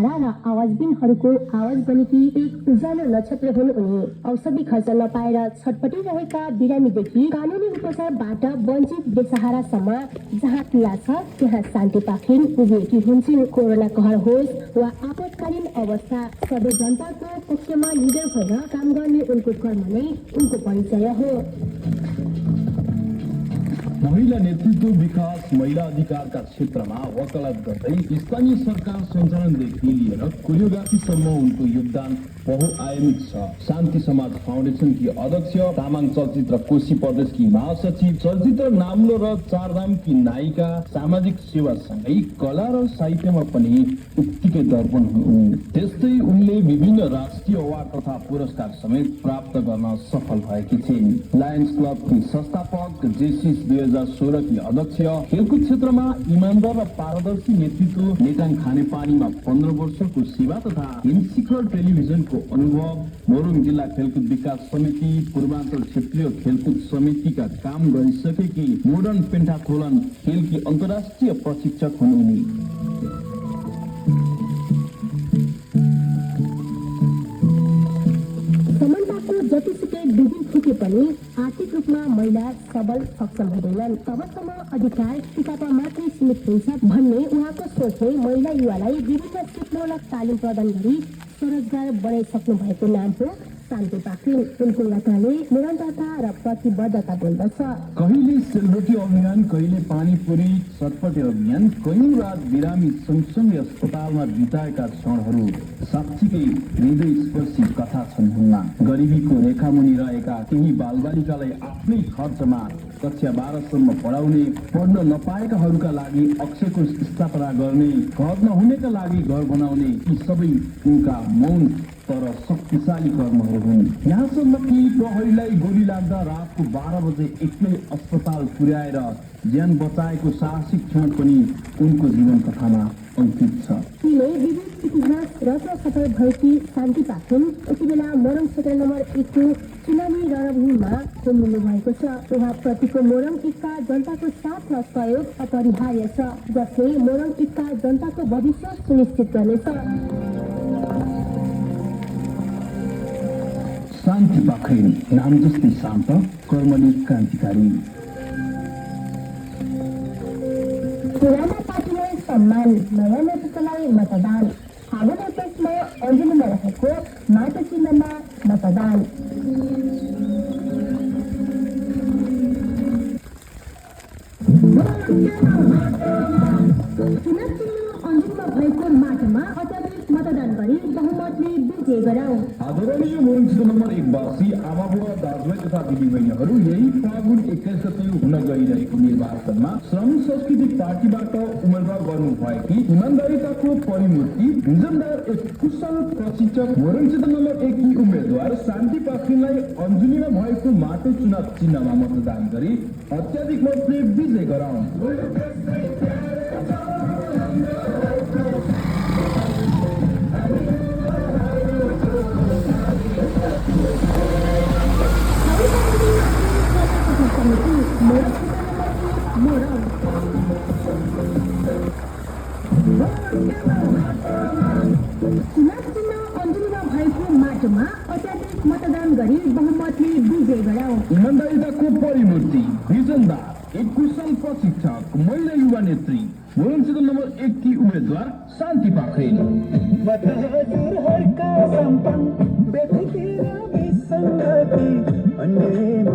बेसहारा र आवाजबिनहरूको आवाज बनेकी एक उज्यालो नक्षत्र हुन् उनी। औषधि खर्च नपाएर छटपटिरहेका बिरामीदेखि कानुनी उपचारबाट वञ्चित बेसहारासम्म जहाँ पीडा छ त्यहाँ शान्ति पाखरिन उभिएकी हुन्छन्। कोरोना कहर होस् वा आपतकालीन अवस्था, सबै जनताको पक्षमा निडर भएर काम गर्ने उनको कर्म नै उनको परिचय हो। महिला नेतृत्व, विकास, महिला अधिकारका क्षेत्रमा वकालत गर्दै स्थानीय सरकार सञ्चालनदेखि लिएर कोरियोग्राफीसम्म उनको योगदान बहुआयामिक छ। शान्ति समाज फाउन्डेसनकी अध्यक्ष, तामाङ चलचित्र कोशी प्रदेशकी महासचिव, चलचित्र नाम्लो र चारधामकी नायिका, सामाजिक सेवासँगै कला र साहित्यमा पनि उत्तिकै दर्पण हुन्। त्यस्तै उनले विभिन्न राष्ट्रिय अवार्ड तथा पुरस्कार समेत प्राप्त गर्न सफल भएकी छिन्। लायन्स क्लबकी संस्थापक, जेसिस 2016 की अध्यक्ष, खेलकुद क्षेत्रमा इमानदार र पारदर्शी नेतृत्व, नेटाङ खानेपानीमा 15 वर्षको सेवा तथा हिमशिखर टेलिभिजनको अनुभव, मोरङ जिल्ला खेलकुद विकास समिति, पूर्वाञ्चल क्षेत्रीय खेलकुद समितिका काम गरिसकेकी मोडर्न पेन्टाथोलन खेलकी अन्तर्राष्ट्रिय प्रशिक्षक हुन् उनी। जतिसुकै डुबी फुके पनि आर्थिक रूपमा महिला सबल सक्षम हुँदैनन्। तबसम्म अधिकार किताबमा मात्रै सीमित हुन्छ भन्ने उहाँको सोचले महिला युवालाई विभिन्न सिपमूलक तालिम प्रदान गरी स्वरोजगार बनाइसक्नु भएको नाम हो शान्ति पाखरिन। उनको यात्राले निरन्तरता र प्रतिबद्धता बोल्दछ। कहिले सेलरोटी अभियान, कहिले पानीपुरी चटपटे अभियान, कयौं रात बिरामी सँगसँगै अस्पतालमा बिताएका क्षणहरू साँच्चीकै हृदय स्पर्शी कथा छन् हुन्ना। गरिबीको रेखामुनि रहेका केही बालबालिकालाई आफ्नै खर्चमा कक्षा 12सम्म पढाउने, पढ्न नपाएकाहरूका लागि अक्षरको स्थापना गर्ने, घर नहुनेका लागि घर बनाउने, यी सबै उनका मौन तर शक्तिशाली कर्महरू हुन्। यहाँसम्म कि प्रहरीलाई गोली लाग्दा रातको 12 बजे एक्लै अस्पताल पुर्याएर ज्यान बचाएको साहसिक क्षण पनि उनको जीवन कथामा अंकित छ। विविध इतिहास रचना सफल भएकी शान्ति पाखरिन यति बेला मोरङ क्षेत्र नम्बर 1 को चुनावी रणभूमिमा घुम्नु भएको छ। उहाँ प्रतिको मोरङ 1 का जनताको साथ र सहयोग अपरिहार्य छ, जसले मोरङ 1 का जनताको भविष्य सुनिश्चित गर्नेछ। शान्ति पाखरिन नाम जस्तै शान्त, कर्मले क्रान्तिकारी। पुराना पार्टीलाई सम्मान, नयाँ नेतृत्वलाई मतदान। फागुन 21 मा अञ्जलीमा रहेको माटो चिन्हमा मतदान। चुनाव चिन्ह अञ्जलीमा भएको माटोमा अत्याधिक मतदान गरी बहुमतले विजय गराऊ। आदरणीय मोरङ क्षेत्र नम्बर 1 वासी आमाबुवा, दाजुभाइ तथा दिदीबहिनीहरू, यही फागुन 21 गते हुन गइरहेको निर्वाचनमा श्रम संस्कृति पार्टीबाट उम्मेदवार गर्नुभएकी इमानदारिताको परिमूर्ति, भिजनदार एक कुशल प्रशिक्षक, मोरङ क्षेत्र नम्बर 1 की उम्मेदवार शान्ति पाखरिनलाई अञ्जलीमा भएको माटो चुनाव चिन्हमा मतदान गरी अत्याधिक मतले विजय गराउन्। चुनाव चिन्ह अञ्जलीमा भएको माटोमा अत्याधिक मतदान गरी बहुमतले विजय गराऊ। इमानदारिताको परिमूर्ति, भिजनदार एक कुशल प्रशिक्षक, महिला युवा नेत्री, मोरङ क्षेत्र नम्बर 1 की उम्मेदवार शान्ति पाखरिन। अन्य